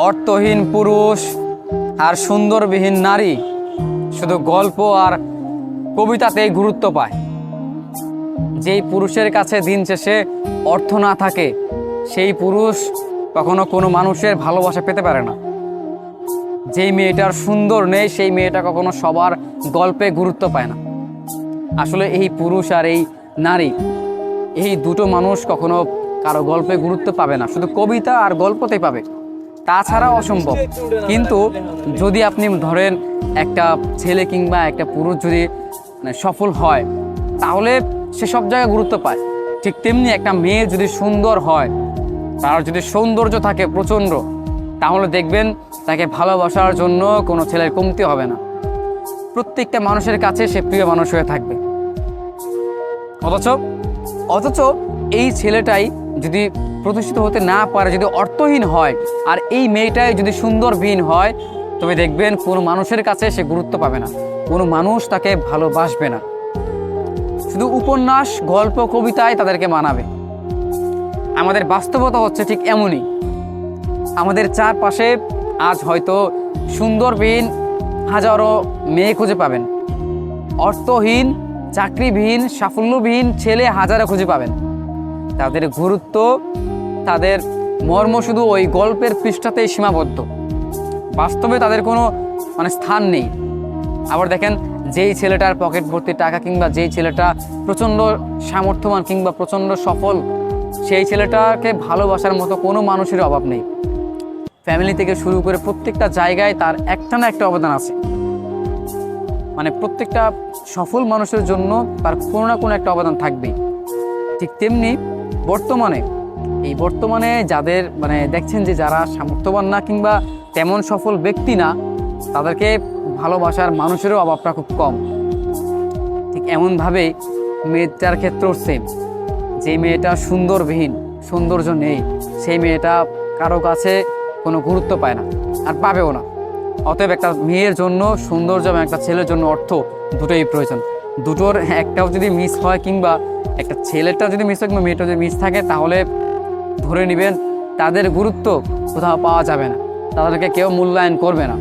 অর্থহীন পুরুষ আর সুন্দরবিহীন নারী শুধু গল্প আর কবিতাতেই গুরুত্ব পায়। যেই পুরুষের কাছে দিন শেষে অর্থ না থাকে সেই পুরুষ কখনো কোনো মানুষের ভালোবাসা পেতে পারে না। যেই মেয়েটার সুন্দর নেই সেই মেয়েটা কখনো সবার গল্পে গুরুত্ব পায় না। আসলে এই পুরুষ আর এই নারী, এই দুটো মানুষ কখনো কারো গল্পে গুরুত্ব পাবে না, শুধু কবিতা আর গল্পতেই পাবে, তাছাড়া অসম্ভব। কিন্তু যদি আপনি ধরেন একটা ছেলে কিংবা একটা পুরুষ যদি সফল হয় তাহলে সে সব জায়গায় গুরুত্ব পায়। ঠিক তেমনি একটা মেয়ে যদি সুন্দর হয়, তার যদি সৌন্দর্য থাকে প্রচণ্ড, তাহলে দেখবেন তাকে ভালোবাসার জন্য কোনো ছেলের কমতি হবে না। প্রত্যেকটা মানুষের কাছে সে প্রিয় মানুষ হয়ে থাকবে। অথচ এই ছেলেটাই যদি প্রতিষ্ঠিত হতে না পারে, যদি অর্থহীন হয়, আর এই মেয়েটাই যদি সুন্দরবিহীন হয়, তবে দেখবেন কোনো মানুষের কাছে সে গুরুত্ব পাবে না, কোনো মানুষ তাকে ভালোবাসবে না। শুধু উপন্যাস, গল্প, কবিতায় তাদেরকে মানাবে। আমাদের বাস্তবতা হচ্ছে ঠিক এমনই। আমাদের চারপাশে আজ হয়তো সুন্দরবিহীন হাজারো মেয়ে খুঁজে পাবেন, অর্থহীন, চাকরিবিহীন, সাফল্যবিহীন ছেলে হাজারো খুঁজে পাবেন। তাদের গুরুত্ব, তাদের মর্ম শুধু ওই গল্পের পৃষ্ঠাতেই সীমাবদ্ধ। বাস্তবে তাদের কোনো স্থান নেই। আবার দেখেন, যেই ছেলেটার পকেট ভর্তি টাকা কিংবা যেই ছেলেটা প্রচণ্ড সামর্থ্যবান কিংবা প্রচণ্ড সফল, সেই ছেলেটাকে ভালোবাসার মতো কোনো মানুষের অভাব নেই। ফ্যামিলি থেকে শুরু করে প্রত্যেকটা জায়গায় তার একটা না একটা অবদান আছে। প্রত্যেকটা সফল মানুষের জন্য তার কোনো না কোনো একটা অবদান থাকবেই। ঠিক তেমনি বর্তমানে যাদের দেখছেন যে যারা সামর্থ্যবান না কিংবা তেমন সফল ব্যক্তি না, তাদেরকে ভালোবাসার মানুষেরও অভাবটা খুব কম। ঠিক এমনভাবেই মেয়েটার ক্ষেত্রেও সেম। যে মেয়েটা সুন্দরবিহীন, সৌন্দর্য নেই, সেই মেয়েটা কারো কাছে কোনো গুরুত্ব পায় না, আর পাবেও না। অতএব একটা মেয়ের জন্য সৌন্দর্য এবং একটা ছেলের জন্য অর্থ, দুটোই প্রয়োজন। দুটোর একটাও যদি মিস হয় কিংবা একটা ছেলেটা যদি মিস হয় কিংবা মেয়েটা যদি মিস থাকে, তাহলে ধরে নেবেন তাদের গুরুত্ব কোথাও পাওয়া যাবে না, তাদেরকে কেউ মূল্যায়ন করবে না।